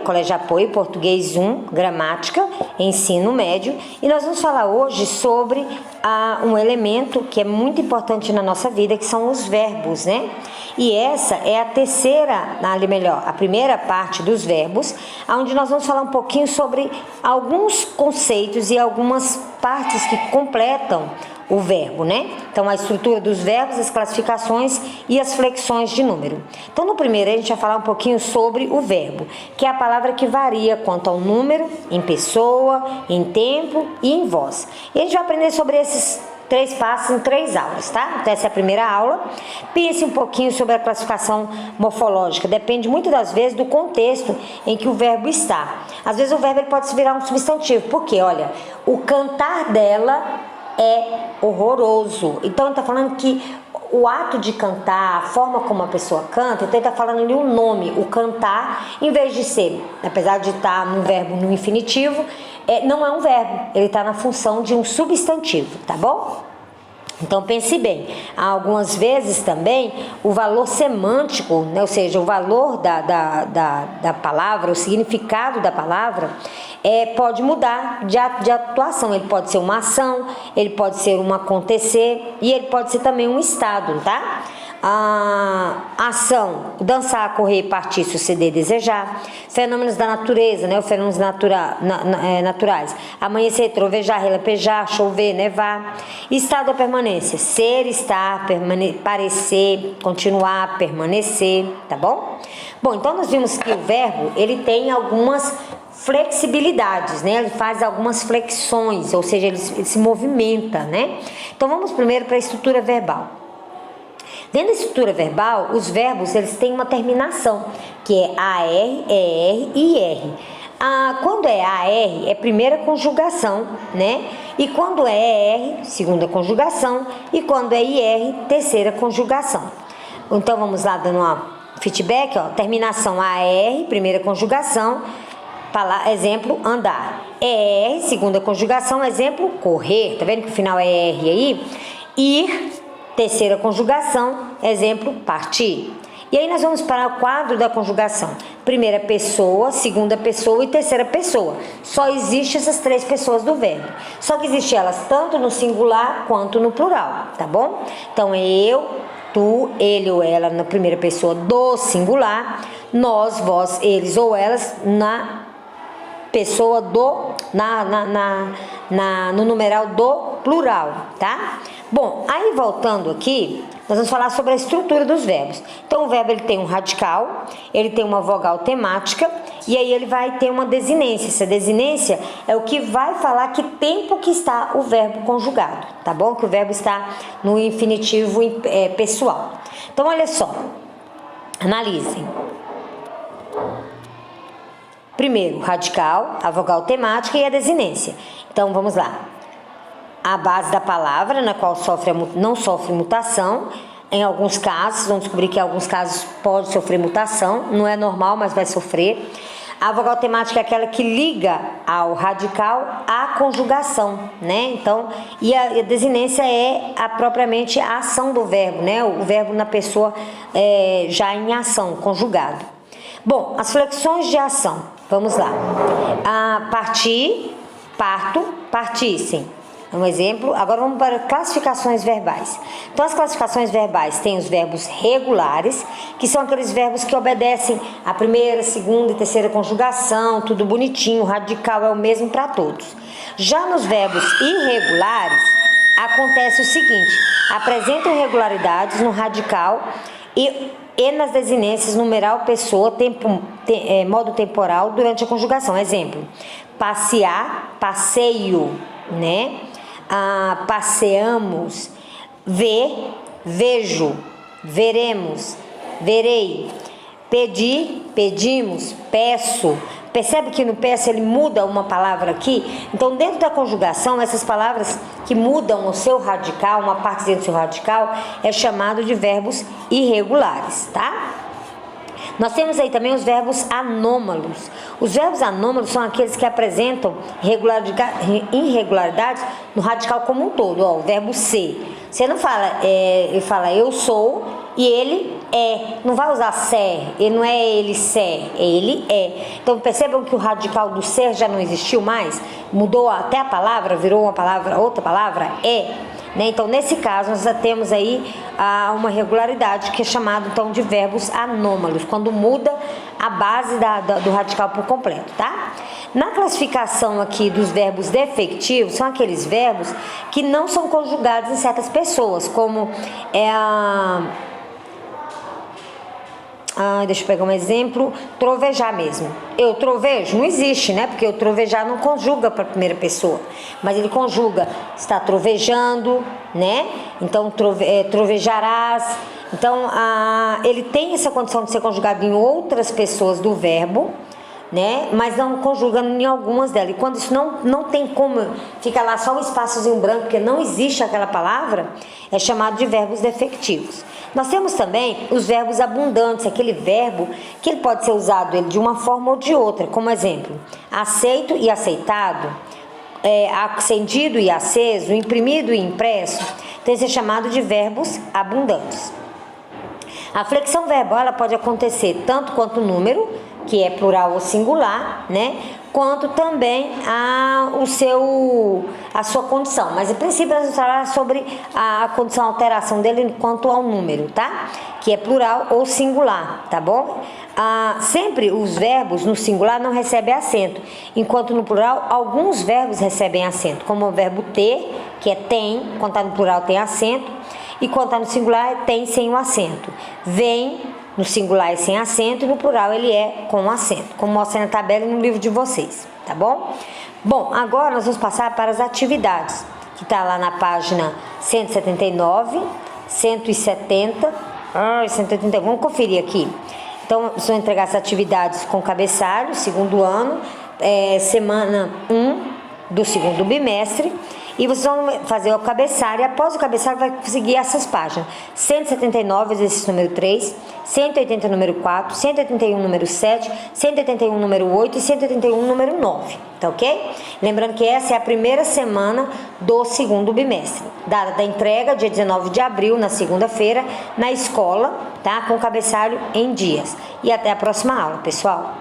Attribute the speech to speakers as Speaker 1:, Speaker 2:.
Speaker 1: Colégio de Apoio, Português 1, Gramática, Ensino Médio. E nós vamos falar hoje sobre um elemento que é muito importante na nossa vida, que são os verbos, né? E essa é a terceira, a primeira parte dos verbos, onde nós vamos falar um pouquinho sobre alguns conceitos e algumas partes que completam o verbo, né? Então, a estrutura dos verbos, as classificações e as flexões de número. Então, no primeiro, a gente vai falar um pouquinho sobre o verbo, que é a palavra que varia quanto ao número, em pessoa, em tempo e em voz. E a gente vai aprender sobre esses 3 passos em 3 aulas, tá? Então, essa é a primeira aula. Pense um pouquinho sobre a classificação morfológica. Depende muito das vezes do contexto em que o verbo está. Às vezes o verbo ele pode se virar um substantivo. Por quê? Olha, o cantar dela é horroroso. Então ele está falando que o ato de cantar, a forma como a pessoa canta, então ele está falando ali um nome, o cantar, em vez de ser, apesar de estar no verbo no infinitivo, não é um verbo, ele está na função de um substantivo, tá bom? Então pense bem, algumas vezes também o valor semântico, né, ou seja, o valor da palavra, o significado da palavra, pode mudar de atuação. Ele pode ser uma ação, ele pode ser um acontecer e ele pode ser também um estado, tá? A ação, dançar, correr, partir, suceder, desejar. Fenômenos da natureza, né? Os fenômenos naturais. Amanhecer, trovejar, relampaguear, chover, nevar. Estado ou permanência. Ser, estar, parecer, continuar, permanecer, tá bom? Bom, então nós vimos que o verbo, ele tem algumas flexibilidades, né? Ele faz algumas flexões, ou seja, ele se movimenta, né? Então vamos primeiro para a estrutura verbal. Dentro da estrutura verbal, os verbos eles têm uma terminação, que é AR, ER e IR. Quando é AR, é primeira conjugação, né? E quando é ER, segunda conjugação. E quando é IR, terceira conjugação. Então vamos lá dando uma feedback, ó. Terminação AR, primeira conjugação. Exemplo, andar. ER, segunda conjugação. Exemplo, correr. Tá vendo que o final é ER aí? Ir, terceira conjugação. Exemplo, partir. E aí nós vamos para o quadro da conjugação. Primeira pessoa, segunda pessoa e terceira pessoa. Só existem essas 3 pessoas do verbo. Só que existem elas tanto no singular quanto no plural, tá bom? Então é eu, tu, ele ou ela na primeira pessoa do singular. Nós, vós, eles ou elas na pessoa no numeral do plural, tá? Bom, aí voltando aqui, nós vamos falar sobre a estrutura dos verbos. Então o verbo ele tem um radical, ele tem uma vogal temática e aí ele vai ter uma desinência. Essa desinência é o que vai falar que tempo que está o verbo conjugado, tá bom? Que o verbo está no infinitivo pessoal. Então olha só, analisem. Primeiro, radical, a vogal temática e a desinência. Então, vamos lá. A base da palavra, na qual não sofre mutação. Em alguns casos, vamos descobrir que em alguns casos pode sofrer mutação. Não é normal, mas vai sofrer. A vogal temática é aquela que liga ao radical à conjugação, né? Então, e a desinência é propriamente a ação do verbo, né? O verbo na pessoa já em ação, conjugado. Bom, as flexões de ação. Vamos lá. Partir, parto, partissem. Um exemplo. Agora vamos para classificações verbais. Então, as classificações verbais têm os verbos regulares, que são aqueles verbos que obedecem a primeira, segunda e terceira conjugação, tudo bonitinho, o radical é o mesmo para todos. Já nos verbos irregulares, acontece o seguinte: apresentam irregularidades no radical e nas desinências numeral, pessoa, modo temporal durante a conjugação. Exemplo, passear, passeio, né? Passeamos, ver, vejo, veremos, verei, pedir, pedimos, peço. Percebe que no peço ele muda uma palavra aqui? Então, dentro da conjugação, essas palavras que mudam o seu radical, uma partezinha do seu radical, é chamado de verbos irregulares, tá? Nós temos aí também os verbos anômalos. Os verbos anômalos são aqueles que apresentam irregularidades no radical como um todo. Ó, o verbo ser. Você não fala, ele fala eu sou e ele é. Não vai usar ser, ele não é ele ser, é ele é. Então percebam que o radical do ser já não existiu mais, mudou até a palavra, virou uma palavra, outra palavra, é. Né? Então nesse caso nós já temos aí uma regularidade que é chamada então de verbos anômalos, quando muda a base do radical por completo, tá? Na classificação aqui dos verbos defectivos, são aqueles verbos que não são conjugados em certas pessoas, como deixa eu pegar um exemplo, trovejar mesmo. Eu trovejo? Não existe, né? Porque o trovejar não conjuga para a primeira pessoa, mas ele conjuga, está trovejando, né? Então, trovejarás. Então, ele tem essa condição de ser conjugado em outras pessoas do verbo, né? Mas não conjuga em algumas delas. E quando isso não tem como, fica lá só um espaçozinho branco, porque não existe aquela palavra, é chamado de verbos defectivos. Nós temos também os verbos abundantes, aquele verbo que ele pode ser usado de uma forma ou de outra, como exemplo, aceito e aceitado, acendido e aceso, imprimido e impresso. Então isso é chamado de verbos abundantes. A flexão verbal ela pode acontecer tanto quanto o número, que é plural ou singular, né? Quanto também a sua condição. Mas em princípio nós vamos falar sobre a condição, a alteração dele quanto ao número, tá? Que é plural ou singular, tá bom? Sempre os verbos no singular não recebem acento, enquanto no plural alguns verbos recebem acento, como o verbo ter, que é tem, quando está no plural tem acento, e quando está no singular tem sem o acento. Vem, no singular é sem acento e no plural ele é com acento, como mostra na tabela e no livro de vocês, tá bom? Bom, agora nós vamos passar para as atividades, que está lá na página 179, 170, 180, vamos conferir aqui. Então, vocês vão entregar as atividades com cabeçalho, segundo ano, semana 1 do segundo bimestre, e vocês vão fazer o cabeçalho, e após o cabeçalho vai seguir essas páginas: 179, exercício número 3, 180, número 4, 181, número 7, 181, número 8 e 181, número 9, tá ok? Lembrando que essa é a primeira semana do segundo bimestre. Data da entrega, dia 19 de abril, na segunda-feira, na escola, tá? Com o cabeçalho em dias. E até a próxima aula, pessoal!